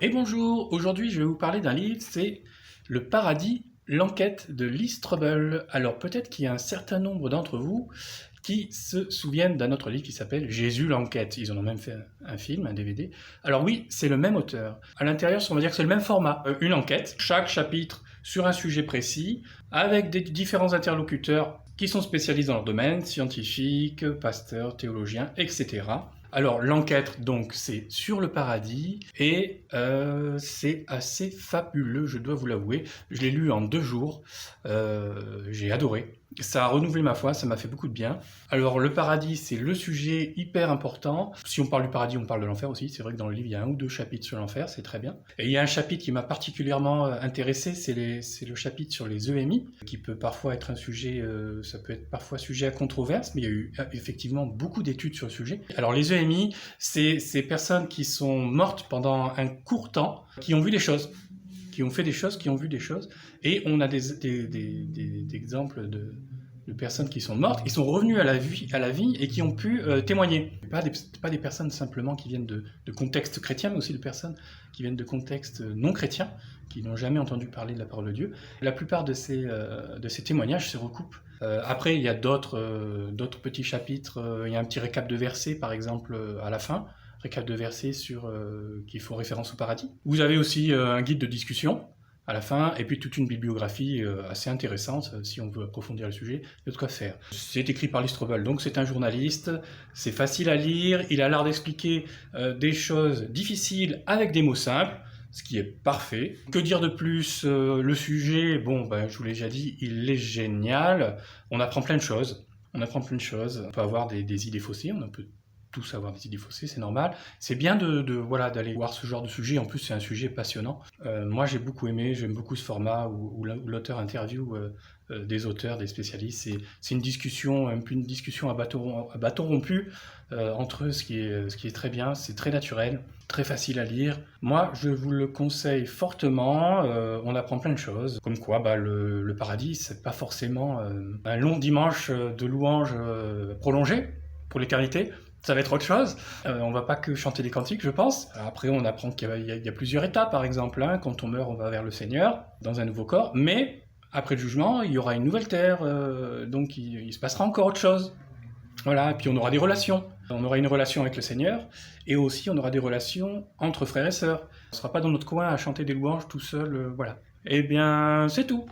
Et bonjour, aujourd'hui je vais vous parler d'un livre, c'est Le Paradis, l'enquête de Lee Strobel. Alors peut-être qu'il y a un certain nombre d'entre vous qui se souviennent d'un autre livre qui s'appelle Jésus l'enquête. Ils en ont même fait un film, un DVD. Alors oui, c'est le même auteur. À l'intérieur, on va dire que c'est le même format. Une enquête, chaque chapitre sur un sujet précis, avec des différents interlocuteurs qui sont spécialisés dans leur domaine, scientifiques, pasteurs, théologiens, etc. Alors l'enquête, donc, c'est sur le paradis, et c'est assez fabuleux, je dois vous l'avouer. Je l'ai lu en 2 jours, j'ai adoré. Ça a renouvelé ma foi, ça m'a fait beaucoup de bien. Alors le paradis, c'est le sujet hyper important. Si on parle du paradis, on parle de l'enfer aussi. C'est vrai que dans le livre, il y a 1 ou 2 chapitres sur l'enfer, c'est très bien. Et il y a un chapitre qui m'a particulièrement intéressé, c'est le chapitre sur les EMI, qui peut parfois être un sujet, ça peut être parfois sujet à controverse, mais il y a eu effectivement beaucoup d'études sur le sujet. Alors les EMI, c'est ces personnes qui sont mortes pendant un court temps, qui ont vu des choses, qui ont fait des choses, qui ont vu des choses, et on a des exemples de personnes qui sont mortes, qui sont revenues à la vie et qui ont pu témoigner. Pas des personnes simplement qui viennent de contextes chrétiens, mais aussi de personnes qui viennent de contextes non chrétiens, qui n'ont jamais entendu parler de la parole de Dieu. La plupart de ces témoignages se recoupent. Après, il y a d'autres petits chapitres. Il y a un petit récap de versets, par exemple, à la fin. Récap de versets qui font référence au paradis. Vous avez aussi un guide de discussion à la fin, et puis toute une bibliographie assez intéressante, si on veut approfondir le sujet, il y a de quoi faire. C'est écrit par Lee Strobel, donc c'est un journaliste, c'est facile à lire, il a l'art d'expliquer des choses difficiles avec des mots simples, ce qui est parfait. Que dire de plus? Le sujet, bon, je vous l'ai déjà dit, il est génial, on apprend plein de choses. On apprend plein de choses, on peut avoir des idées faussées, on peut tous avoir des idées faussées, c'est normal. C'est bien voilà, d'aller voir ce genre de sujet, en plus c'est un sujet passionnant. Moi j'ai beaucoup aimé, j'aime beaucoup ce format où l'auteur interview des auteurs, des spécialistes. C'est une discussion, un peu une discussion à bâton rompu entre eux, ce qui est très bien, c'est très naturel, très facile à lire. Moi je vous le conseille fortement, on apprend plein de choses, comme quoi le paradis c'est pas forcément un long dimanche de louanges prolongé pour l'éternité. Ça va être autre chose. On va pas que chanter des cantiques, je pense. Après, on apprend qu'il y a plusieurs étapes, par exemple. Quand on meurt, on va vers le Seigneur, dans un nouveau corps. Mais, après le jugement, il y aura une nouvelle terre. Donc, il se passera encore autre chose. Voilà, et puis on aura des relations. On aura une relation avec le Seigneur, et aussi on aura des relations entre frères et sœurs. On ne sera pas dans notre coin à chanter des louanges tout seul, voilà. Eh bien, c'est tout.